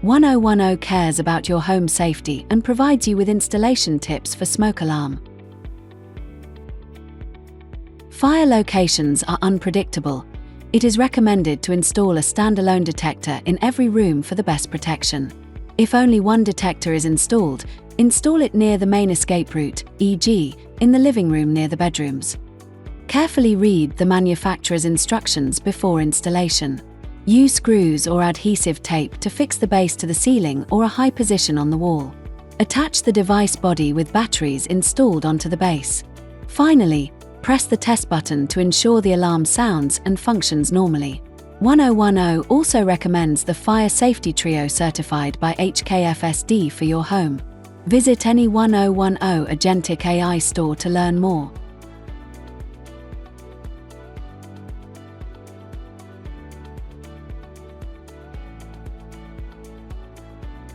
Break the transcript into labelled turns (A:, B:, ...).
A: 1010 cares about your home safety and provides you with installation tips for smoke alarm. Fire locations are unpredictable. It is recommended to install a standalone detector in every room for the best protection. If only one detector is installed, install it near the main escape route, e.g., in the living room near the bedrooms. Carefully read the manufacturer's instructions before installation. Use screws or adhesive tape to fix the base to the ceiling or a high position on the wall. Attach the device body with batteries installed onto the base. Finally, press the test button to ensure the alarm sounds and functions normally. 1010 also recommends the Fire Safety Trio certified by HKFSD for your home. Visit any 1010 Agentic AI store to learn more.